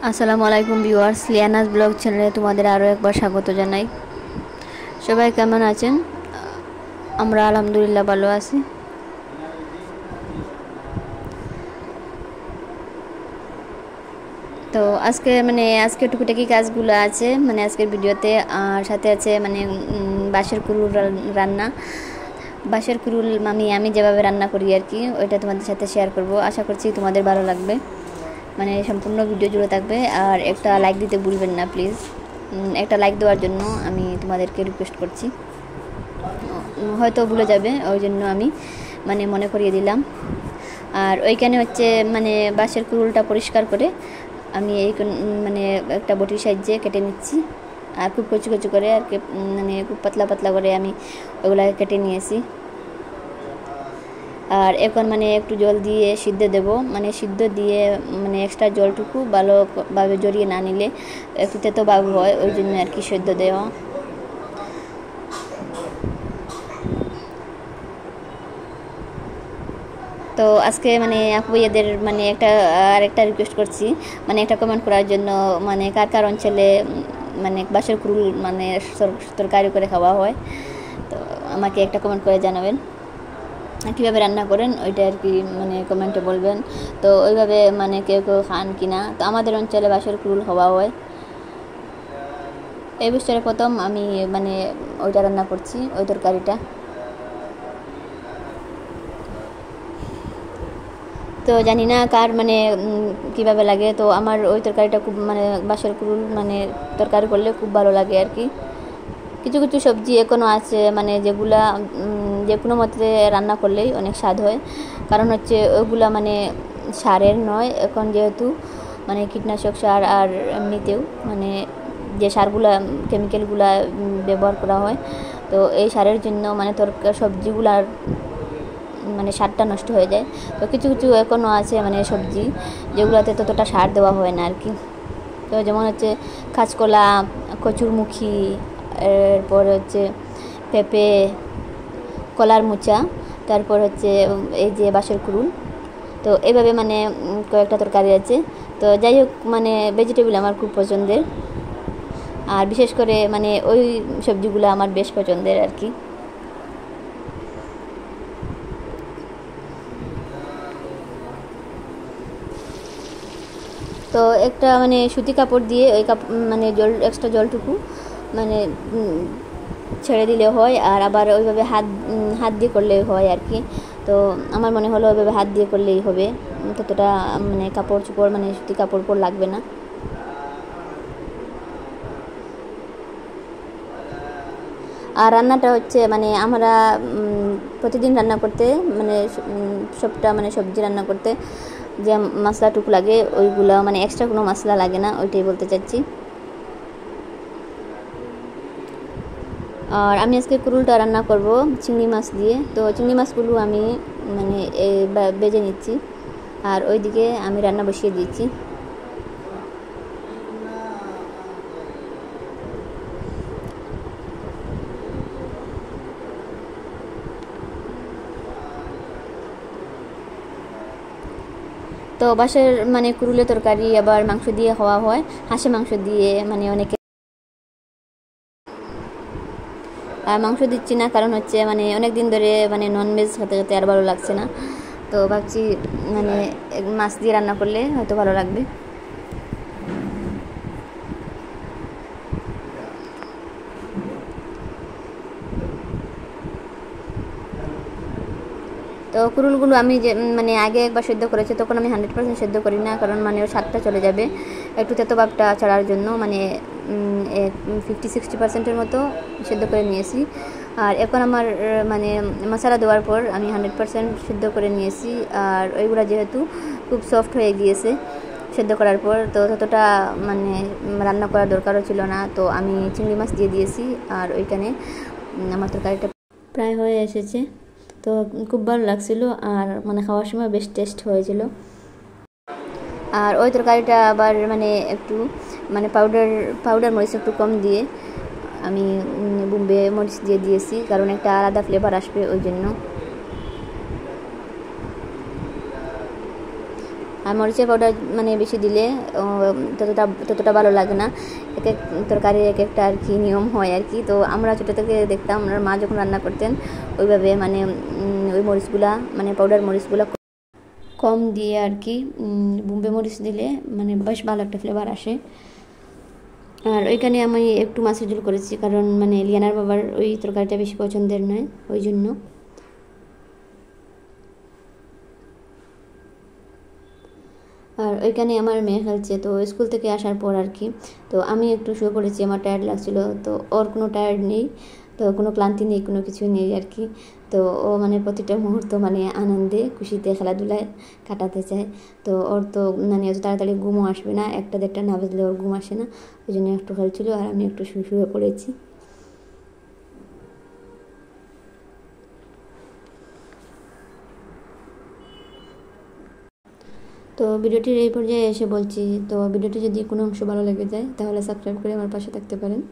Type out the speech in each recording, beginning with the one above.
আসসালামু আলাইকুম viewers, লিয়ানাস blog চ্যানেলে তোমাদের আরও একবার স্বাগত জানাই। সবাই কেমন আছেন? আমরা আলহামদুলিল্লাহ ভালো আছি। তো আজকে টুকিটাকি কাজগুলো আছে আজকের ভিডিওতে, আর সাথে আছে বাঁশের কুরুল রান্না। বাঁশের কুরুল আমি যেভাবে রান্না করি আর কি, ওইটা তোমাদের সাথে শেয়ার করব। আশা করছি তোমাদের ভালো লাগবে, সম্পূর্ণ ভিডিও জুড়ে থাকবে। আর একটা লাইক দিতে ভুলবেন না প্লিজ। একটা লাইক দেওয়ার জন্য আমি তোমাদেরকে রিকোয়েস্ট করছি। হয়তো ভুলে যাবে, ওই জন্য আমি মনে করিয়ে দিলাম। আর ওইখানে হচ্ছে বাঁশের কুরুলটা পরিষ্কার করে আমি এই একটা বটির সাহায্যে কেটে নিচ্ছি। আর খুব কচু কচু করে আর খুব পাতলা পাতলা করে আমি ওগুলা কেটে নিয়েছি। আর এখন একটু জল দিয়ে সিদ্ধ দেব, সিদ্ধ দিয়ে এক্সট্রা জলটুকু ভালোভাবে জড়িয়ে না নিলে একটু তেতো ভাব হয়, ওই জন্য আর কি সিদ্ধ দেওয়া। তো আজকে আপু এদের একটা রিকোয়েস্ট করছি, একটা কমেন্ট করার জন্য, কার কার অঞ্চলে বাঁশের কুরুল তরকারি করে খাওয়া হয়। তো আমাকে একটা কমেন্ট করে জানাবেন কীভাবে রান্না করেন, ওইটা আর কি কমেন্টে বলবেন। তো ওইভাবে কেউ কেউ খান কিনা। তো আমাদের অঞ্চলে বাঁশের কুরুল খাওয়া হয়। এই বছরে প্রথম আমি ওইটা রান্না করছি, ওই তরকারিটা। তো জানি না কার কীভাবে লাগে। তো আমার ওই তরকারিটা খুব বাঁশের কুরুল তরকারি করলে খুব ভালো লাগে আর কি। কিছু কিছু সবজি এখনও আছে যেগুলা যে কোনো মতে রান্না করলেই অনেক স্বাদ হয়। কারণ হচ্ছে ওইগুলা সারের নয়, এখন যেহেতু কীটনাশক সার আর এমনিতেও যে সারগুলা কেমিক্যালগুলা ব্যবহার করা হয়, তো এই সারের জন্য সবজিগুলার সারটা নষ্ট হয়ে যায়। তো কিছু কিছু এখনও আছে সবজি যেগুলোতে ততটা সার দেওয়া হয় না আর কি। তো যেমন হচ্ছে কাঁচকলা, কচুরমুখী, এরপর হচ্ছে পেঁপে, কলার মোচা, তারপর হচ্ছে এই যে বাঁশের কুরুল। তো এইভাবে কয়েকটা তরকারি আছে। তো যাই হোক, ভেজিটেবল আমার খুব পছন্দের, আর বিশেষ করে ওই সবজিগুলো আমার বেশ পছন্দের আর কি। তো একটা সুতি কাপড় দিয়ে ওই জল এক্সট্রা জলটুকু ছেড়ে দিলে হয়, আর আবার ওইভাবে হাত দিয়ে করলে হয় আর কি। তো আমার মনে হলো ওইভাবে হাত দিয়ে করলেই হবে, ততটা কাপড় চোপড় সুতি কাপড় পর লাগবে না। আর রান্নাটা হচ্ছে আমরা প্রতিদিন রান্না করতে সবটা সবজি রান্না করতে যে মশলাটুকু লাগে ওইগুলো এক্সট্রা কোনো মশলা লাগে না, ওইটাই বলতে চাচ্ছি। আর আমি আজকে কুরুলটা রান্না করব চিংড়ি মাছ দিয়ে। তো চিংড়ি মাছগুলো আমি বেজে নিচ্ছি, আর ওইদিকে আমি রান্না বসিয়ে দিচ্ছি। তো বাঁশের কুরুলের তরকারি আবার মাংস দিয়ে খাওয়া হয়, হাঁসের মাংস দিয়ে অনেকে। আর মাংস দিচ্ছি না, কারণ হচ্ছে অনেক দিন ধরে ননভেজ খেতে খেতে আর ভালো লাগছে না। তো ভাবছি মাছ দিয়ে রান্না করলে হয়তো ভালো লাগবে। তো কুরুলগুলো আমি যে আগে একবার সেদ্ধ করেছি, তখন আমি 100% সেদ্ধ করি না, কারণ ওর স্বাদটা চলে যাবে। একটু তেতো ভাবটা ছাড়ার জন্য 50-60% মতো সেদ্ধ করে নিয়েছি। আর এখন আমার মশলা দেওয়ার পর আমি 100% সেদ্ধ করে নিয়েছি। আর ওইগুলো যেহেতু খুব সফট হয়ে গিয়েছে সেদ্ধ করার পর, তো ততটা রান্না করার দরকারও ছিল না। তো আমি চিংড়ি মাছ দিয়ে দিয়েছি, আর ওইখানে আমার তরকারিটা প্রায় হয়ে এসেছে। তো খুব ভালো লাগছিল, আর খাওয়ার সময় বেশ টেস্ট হয়েছিল। আর ওই তরকারিটা আবার একটু পাউডার মরিচ একটু কম দিয়ে আমি বোম্বে মরিচ দিয়ে দিয়েছি, কারণ একটা আলাদা ফ্লেভার আসবে ওই জন্য। আর মরিচের পাউডার মানে বেশি দিলে ততটা ভালো লাগে না। এক এক তরকারির এক একটা আর কি নিয়ম হয় আর কি। তো আমরা ছোটো থেকে দেখতাম আমার মা যখন রান্না করতেন ওইভাবে মানে ওই মরিচগুলা মানে পাউডার মরিচগুলা কম দিয়ে আর কি, বোম্বে মরিচ দিলে মানে বেশ ভালো একটা ফ্লেভার আসে। আর ওইখানে আমি একটু মাছের ঝোল করেছি, কারণ মানে লিয়ানার বাবার ওই তরকারিটা বেশি পছন্দের নয়, ওই জন্য। আর ওইখানে আমার মেয়ে খেলছে, তো স্কুল থেকে আসার পর আর কি তো আমি একটু শুয়ে পড়েছি, আমার টায়ার্ড লাগছিল। তো ওর কোনো টায়ার্ড নেই, তো কোনো ক্লান্তি নেই, কোনো কিছু নেই আর কি। তো ও মানে প্রতিটা মুহূর্ত মানে আনন্দে খুশিতে খেলাধুলায় কাটাতে চায়। তো ওর তো মানে অত তাড়াতাড়ি ঘুমও আসবে না, 1টা 1:30 না বাজলে ওর ঘুম আসে না, ওই জন্য একটু খেলছিল আর আমি একটু শুয়ে পড়েছি। তো ভিডিওটির এই পর্যায়ে এসে বলছি, তো ভিডিওটি যদি কোনো অংশ ভালো লেগে যায় তাহলে সাবস্ক্রাইব করে আমার পাশে থাকতে পারেন।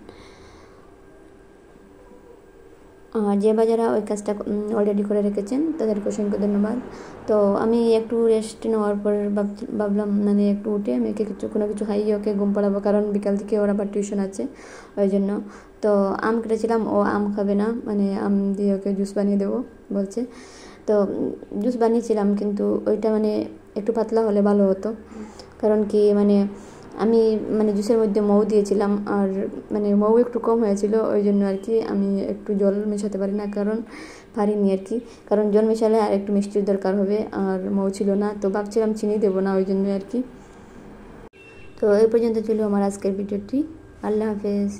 আর যে বাজারা ওই কাজটা অলরেডি করে রেখেছেন তাদেরকে অসংখ্য ধন্যবাদ। তো আমি একটু রেস্ট নেওয়ার পর ভাবলাম মানে একটু উঠে মেয়েকে কোনো কিছু খাইয়ে ওকে ঘুম পাড়াবো, কারণ বিকাল থেকে ওর আবার টিউশন আছে, ওই জন্য। তো আম কেটেছিলাম, ও আম খাবে না, মানে আম দিয়ে ওকে জুস বানিয়ে দেবো বলছে। তো জুস বানিয়েছিলাম, কিন্তু ওইটা মানে একটু পাতলা হলে ভালো হতো, কারণ কি মানে আমি মানে জুসের মধ্যে মৌ দিয়েছিলাম আর মানে মৌ একটু কম হয়েছিল, ওই জন্য আর কি আমি একটু জল মেশাতে পারিনি আর কি, কারণ জল মেশালে আর একটু মিষ্টির দরকার হবে, আর মৌ ছিল না, তো ভাবছিলাম চিনি দেবো না, ওই জন্য আর কি। তো এই পর্যন্ত ছিল আমার আজকের ভিডিওটি। আল্লাহ হাফেজ।